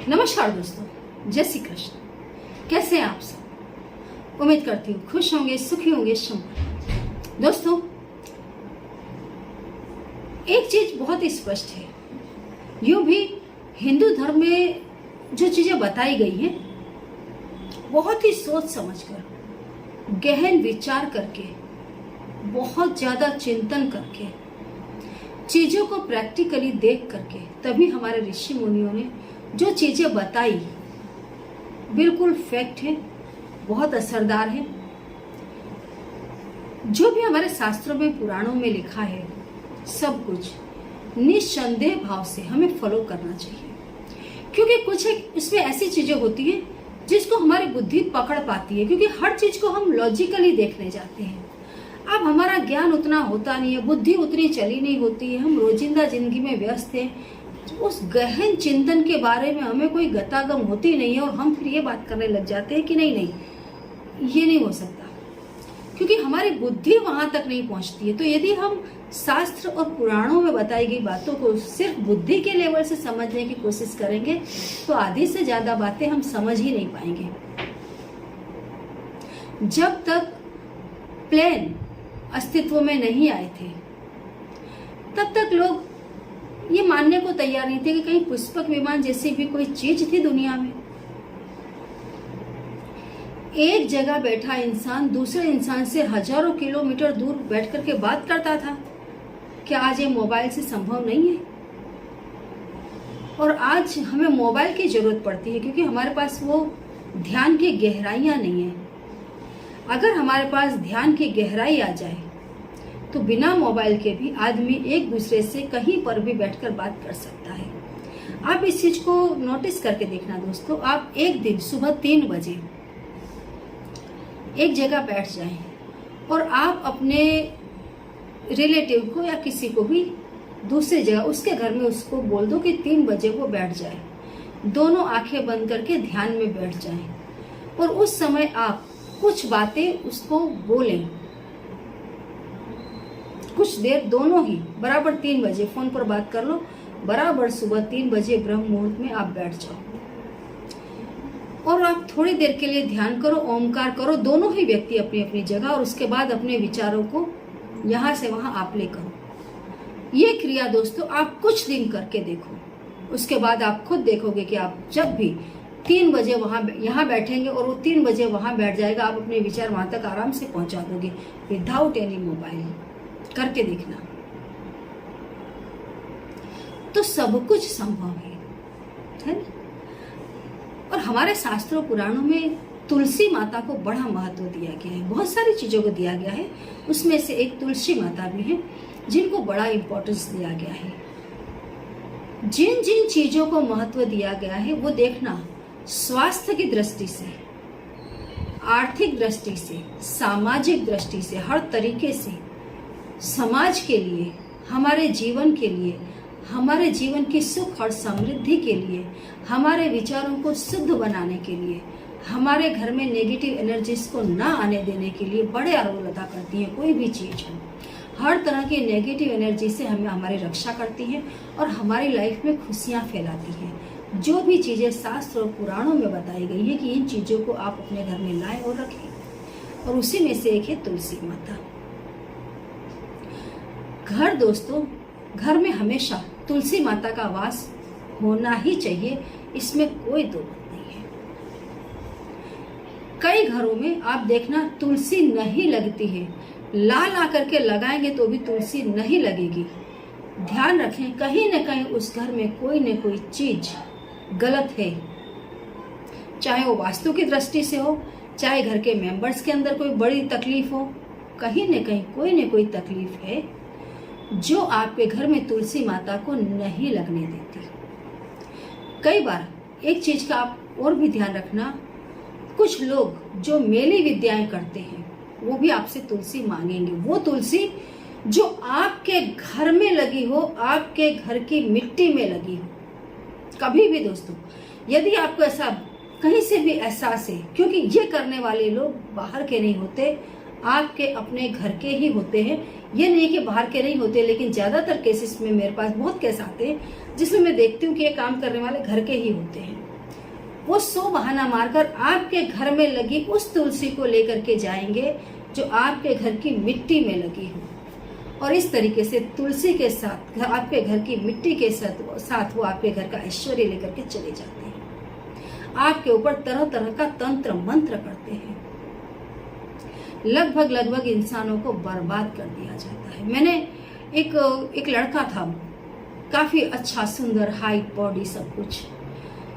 नमस्कार दोस्तों, जय श्री कृष्ण। कैसे हैं आप सब? उम्मीद करती हूँ खुश होंगे, सुखी होंगे। दोस्तों, एक चीज बहुत ही स्पष्ट है, यूं भी हिंदू धर्म में जो चीजें बताई गई हैं बहुत ही सोच समझकर, गहन विचार करके, बहुत ज्यादा चिंतन करके, चीजों को प्रैक्टिकली देख करके, तभी हमारे ऋषि मुनियों ने जो चीजें बताई बिल्कुल फैक्ट है, बहुत असरदार है। जो भी हमारे शास्त्रों में, पुराणों में लिखा है, सब कुछ निस्संदेह भाव से हमें फॉलो करना चाहिए, क्योंकि कुछ इसमें ऐसी चीजें होती हैं जिसको हमारी बुद्धि पकड़ पाती है, क्योंकि हर चीज को हम लॉजिकली देखने जाते हैं। अब हमारा ज्ञान उतना होता नहीं है, बुद्धि उतनी चली नहीं होती है, हम रोजिंदा जिंदगी में व्यस्त हैं। उस गहन चिंतन के बारे में हमें कोई गतागम होती नहीं है और हम फिर ये बात करने लग जाते हैं कि नहीं, ये नहीं हो सकता, क्योंकि हमारी बुद्धि वहां तक नहीं पहुंचती है। तो यदि हम शास्त्र और पुराणों में बताई गई बातों को सिर्फ बुद्धि के लेवल से समझने की कोशिश करेंगे तो आधी से ज्यादा बातें हम समझ ही नहीं पाएंगे। जब तक प्लेन अस्तित्व में नहीं आए थे तब तक लोग ये मानने को तैयार नहीं थे कि कहीं पुष्पक विमान जैसी भी कोई चीज थी दुनिया में। एक जगह बैठा इंसान दूसरे इंसान से हजारों किलोमीटर दूर बैठ करके बात करता था। क्या आज ये मोबाइल से संभव नहीं है? और आज हमें मोबाइल की जरूरत पड़ती है क्योंकि हमारे पास वो ध्यान की गहराइयां नहीं है। अगर हमारे पास ध्यान की गहराई आ जाए तो बिना मोबाइल के भी आदमी एक दूसरे से कहीं पर भी बैठकर बात कर सकता है। आप इस चीज को नोटिस करके देखना दोस्तों। आप एक दिन सुबह 3 बजे एक जगह बैठ जाएं और आप अपने रिलेटिव को या किसी को भी दूसरी जगह उसके घर में उसको बोल दो कि 3 बजे वो बैठ जाए। दोनों आंखें बंद करके ध्यान में बैठ जाएं और उस समय आप कुछ बातें उसको बोलें। कुछ देर दोनों ही बराबर 3 बजे फोन पर बात कर लो, बराबर सुबह 3 बजे ब्रह्म मुहूर्त में आप बैठ जाओ और आप थोड़ी देर के लिए ध्यान करो, ओमकार करो, दोनों ही व्यक्ति अपनी अपनी जगह, और उसके बाद अपने विचारों को यहाँ से वहां आप ले करो। ये क्रिया दोस्तों आप कुछ दिन करके देखो, उसके बाद आप खुद देखोगे कि आप जब भी 3 बजे यहाँ बैठेंगे और वो 3 बजे वहां बैठ जाएगा, आप अपने विचार वहां तक आराम से पहुंचा दोगे विदाउट एनी मोबाइल। करके देखना तो सब कुछ संभव है ना? और हमारे शास्त्रों पुराणों में तुलसी माता को बड़ा महत्व दिया गया है, बहुत सारी चीजों को दिया गया है, उसमें से एक तुलसी माता भी है जिनको बड़ा इंपॉर्टेंस दिया गया है। जिन जिन चीजों को महत्व दिया गया है वो देखना, स्वास्थ्य की दृष्टि से, आर्थिक दृष्टि से, सामाजिक दृष्टि से, हर तरीके से समाज के लिए, हमारे जीवन के लिए, हमारे जीवन की सुख और समृद्धि के लिए, हमारे विचारों को शुद्ध बनाने के लिए, हमारे घर में नेगेटिव एनर्जीज को ना आने देने के लिए बड़े रोल अदा करती है। कोई भी चीज हो, हर तरह की नेगेटिव एनर्जी से हमें हमारी रक्षा करती है और हमारी लाइफ में खुशियां फैलाती है। जो भी चीजें शास्त्र और पुराणों में बताई गई है कि इन चीजों को आप अपने घर में लाएं और रखें, और उसी में से एक है तुलसी माता। घर दोस्तों, घर में हमेशा तुलसी माता का वास होना ही चाहिए, इसमें कोई दो मत नहीं है। कई घरों में आप देखना तुलसी नहीं लगती है, ला करके लगाएंगे तो भी तुलसी नहीं लगेगी। ध्यान रखें, कहीं न कहीं उस घर में कोई न कोई चीज गलत है, चाहे वो वास्तु की दृष्टि से हो, चाहे घर के मेंबर्स के अंदर कोई बड़ी तकलीफ हो, कहीं न कहीं कोई न कोई तकलीफ है जो आपके घर में तुलसी माता को नहीं लगने देती। कई बार एक चीज का आप और भी ध्यान रखना, कुछ लोग जो मेली विद्याएं करते हैं वो भी आपसे तुलसी मांगेंगे। वो तुलसी जो आपके घर में लगी हो, आपके घर की मिट्टी में लगी हो। कभी भी दोस्तों, यदि आपको ऐसा कहीं से भी एहसास है, क्योंकि ये करने वाले लोग बाहर के नहीं होते, आपके अपने घर के ही होते हैं। ये नहीं कि बाहर के नहीं होते, लेकिन ज्यादातर केसेस में मेरे पास बहुत केस आते हैं जिसमें मैं देखती हूँ कि ये काम करने वाले घर के ही होते हैं। वो 100 बहाना मारकर आपके घर में लगी उस तुलसी को लेकर के जाएंगे जो आपके घर की मिट्टी में लगी हो, और इस तरीके से तुलसी के साथ आपके घर की मिट्टी के साथ वो आपके घर का ऐश्वर्य लेकर के चले जाते हैं। आपके ऊपर तरह तरह का तंत्र मंत्र करते हैं, लगभग इंसानों को बर्बाद कर दिया जाता है। मैंने एक लड़का था, काफी अच्छा, सुंदर, हाइट, बॉडी, सब कुछ।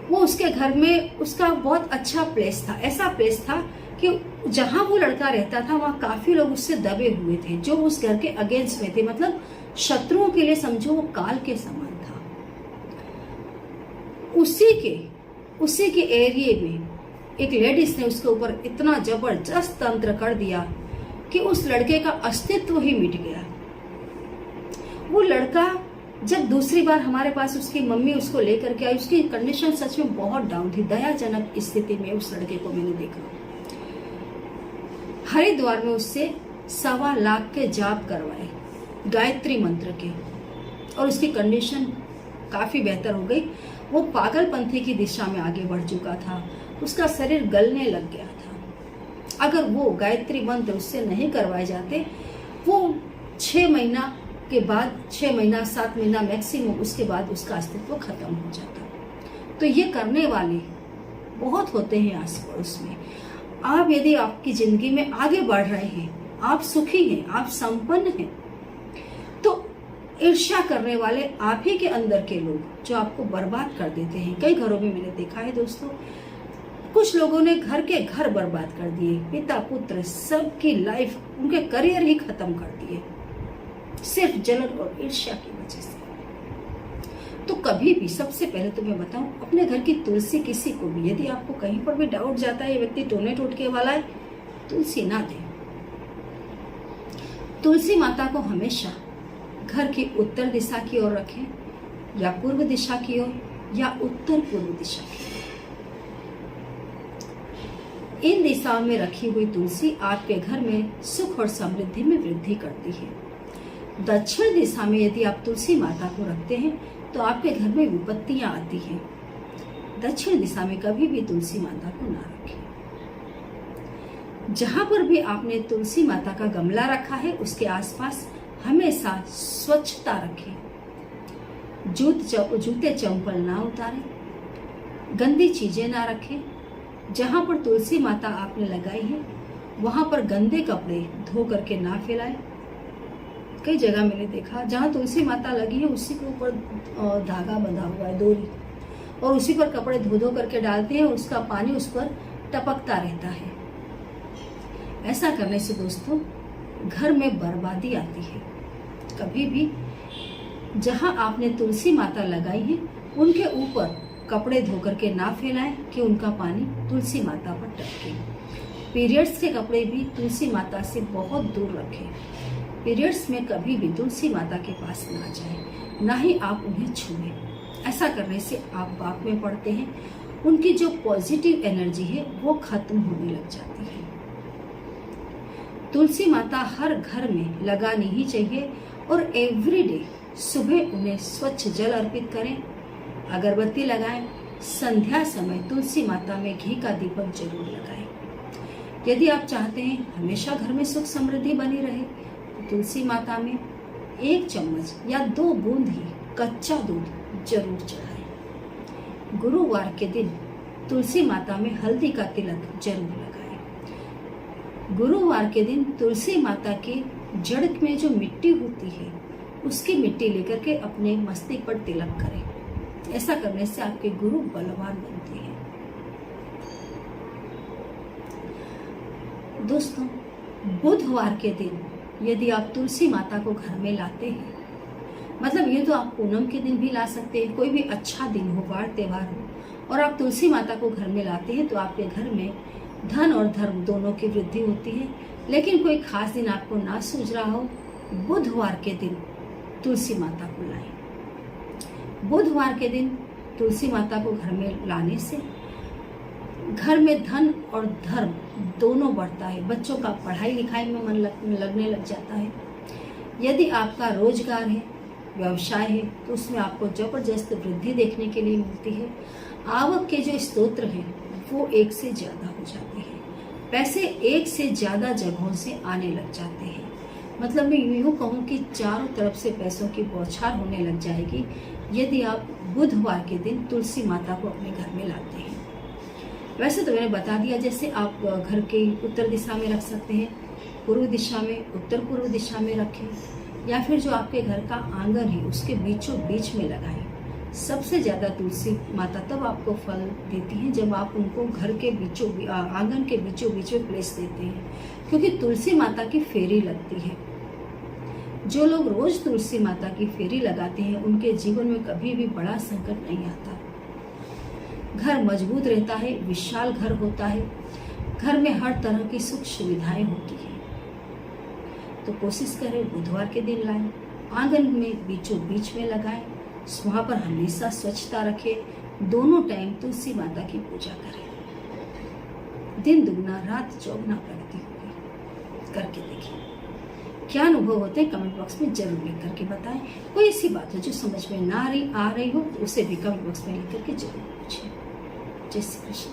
वो उसके घर में उसका बहुत अच्छा प्लेस था, ऐसा प्लेस था कि जहां वो लड़का रहता था वहां काफी लोग उससे दबे हुए थे, जो उस घर के अगेंस्ट में थे, मतलब शत्रुओं के लिए समझो वो काल के समान था। उसी के एरिया में एक लेडीज ने उसके ऊपर इतना जबरदस्त तंत्र कर दिया कि उस लड़के का अस्तित्व ही मिट गया। वो लड़का जब दूसरी बार हमारे पास उसकी मम्मी उसको लेकर के आई, उसकी कंडीशन सच में बहुत डाउन थी, दयाजनक स्थिति में उस लड़के को मैंने देखा। हरिद्वार में उससे 1.25 लाख के जाप करवाए गायत्री मंत्र के, और उसकी कंडीशन काफी बेहतर हो गई। वो पागलपंथी की दिशा में आगे बढ़ चुका था, उसका शरीर गलने लग गया था। अगर वो गायत्री मंत्र उससे नहीं करवाए जाते, वो 6 महीना के बाद, 6 महीना 7 महीना मैक्सिमम, उसके बाद उसका अस्तित्व खत्म हो जाता। तो ये करने वाले बहुत होते हैं आस पड़ोस में। आप यदि आपकी जिंदगी में आगे बढ़ रहे हैं, आप सुखी हैं, आप संपन्न हैं, तो ईर्ष्या करने वाले आप ही के अंदर के लोग जो आपको बर्बाद कर देते हैं। कई घरों में मैंने देखा है दोस्तों, कुछ लोगों ने घर के घर बर्बाद कर दिए, पिता पुत्र सबकी लाइफ, उनके करियर ही खत्म कर दिए, सिर्फ जलन और ईर्ष्या की वजह से। तो कभी भी, सबसे पहले तो मैं बताऊं, अपने घर की तुलसी किसी को भी, यदि आपको कहीं पर भी डाउट जाता है ये व्यक्ति टोने टोटके वाला है, तुलसी ना दे। तुलसी माता को हमेशा घर की उत्तर दिशा की ओर रखें, या पूर्व दिशा की ओर, या उत्तर पूर्व दिशा की ओर। इन दिशाओं में रखी हुई तुलसी आपके घर में सुख और समृद्धि में वृद्धि करती है। दक्षिण दिशा में यदि आप तुलसी माता को रखते हैं तो आपके घर में विपत्तियां आती हैं। दक्षिण दिशा में कभी भी तुलसी माता को ना रखें। जहां पर भी आपने तुलसी माता का गमला रखा है उसके आसपास हमेशा स्वच्छता रखें। जूते चंपल ना उतारें, गंदी चीजें ना रखें। जहां पर तुलसी माता आपने लगाई है वहां पर गंदे कपड़े धो करके ना फैलाएं। कई जगह मैंने देखा जहाँ तुलसी माता लगी है उसी के ऊपर धागा बंधा हुआ है, डोरी, और उसी पर कपड़े धो धो करके डालते हैं, उसका पानी उस पर टपकता रहता है। ऐसा करने से दोस्तों घर में बर्बादी आती है। कभी भी जहाँ आपने तुलसी माता लगाई है उनके ऊपर कपड़े धो करके ना फैलाएं कि उनका पानी तुलसी माता पर टपके। पीरियड्स के कपड़े भी तुलसी माता से बहुत दूर रखें। पीरियड्स में कभी भी तुलसी माता के पास ना जाएं, ना ही आप उन्हें छुएं। ऐसा करने से आप पाप में पड़ते हैं, उनकी जो पॉजिटिव एनर्जी है वो खत्म होने लग जाती है। तुलसी माता हर घर में लगानी ही चाहिए, और एवरीडे सुबह उन्हें स्वच्छ जल अर्पित करें, अगरबत्ती लगाएं। संध्या समय तुलसी माता में घी का दीपक जरूर लगाएं। यदि आप चाहते हैं हमेशा घर में सुख समृद्धि बनी रहे, तुलसी माता में 1 चम्मच या 2 बूंद ही कच्चा दूध जरूर चढ़ाएं। गुरुवार के दिन तुलसी माता में हल्दी का तिलक जरूर लगाएं। गुरुवार के दिन तुलसी माता की जड़ में जो मिट्टी होती है उसकी मिट्टी लेकर के अपने मस्तक पर तिलक करें। ऐसा करने से आपके गुरु बलवान बनते हैं। दोस्तों, बुधवार के दिन यदि आप तुलसी माता को घर में लाते हैं, मतलब ये तो आप पूनम के दिन भी ला सकते हैं, कोई भी अच्छा दिन हो, वार त्योहार हो, और आप तुलसी माता को घर में लाते हैं तो आपके घर में धन और धर्म दोनों की वृद्धि होती है। लेकिन कोई खास दिन आपको ना सूझ रहा हो, बुधवार के दिन तुलसी माता को लाएं। बुधवार के दिन तुलसी माता को घर में लाने से घर में धन और धर्म दोनों बढ़ता है। बच्चों का पढ़ाई लिखाई में मन लगने लग जाता है। यदि आपका रोजगार है व्यवसाय है तो उसमें आपको जबरदस्त वृद्धि देखने के लिए मिलती है। आवक के जो स्रोत हैं वो एक से ज़्यादा हो जाते हैं, पैसे एक से ज़्यादा जगहों से आने लग जाते हैं। मतलब मैं यूँ कहूँ कि चारों तरफ से पैसों की बौछार होने लग जाएगी यदि आप बुधवार के दिन तुलसी माता को अपने घर में लाते हैं। वैसे तो मैंने बता दिया, जैसे आप घर के उत्तर दिशा में रख सकते हैं, पूर्व दिशा में, उत्तर पूर्व दिशा में रखें, या फिर जो आपके घर का आंगन है उसके बीचों बीच में लगाएं। सबसे ज़्यादा तुलसी माता तब आपको फल देती हैं जब आप उनको घर के आंगन के बीचों बीच में प्लेस देते हैं, क्योंकि तुलसी माता की फेरी लगती है। जो लोग रोज तुलसी माता की फेरी लगाते हैं उनके जीवन में कभी भी बड़ा संकट नहीं आता। घर मजबूत रहता है, विशाल घर होता है, घर में हर तरह की सुख सुविधाएं होती है। तो कोशिश करें बुधवार के दिन लाएं, आंगन में बीचों बीच में लगाएं, वहाँ पर हमेशा स्वच्छता रखें, दोनों टाइम तुलसी माता की पूजा करें। दिन दुगना रात चौगुना प्रगति होगी। करके देखिए, क्या अनुभव होते हैं कमेंट बॉक्स में जरूर लिख करके बताएं। कोई ऐसी बात हो जो समझ में ना आ रही हो तो उसे भी कमेंट बॉक्स में लिख करके जरूर पूछें। जय श्री कृष्ण।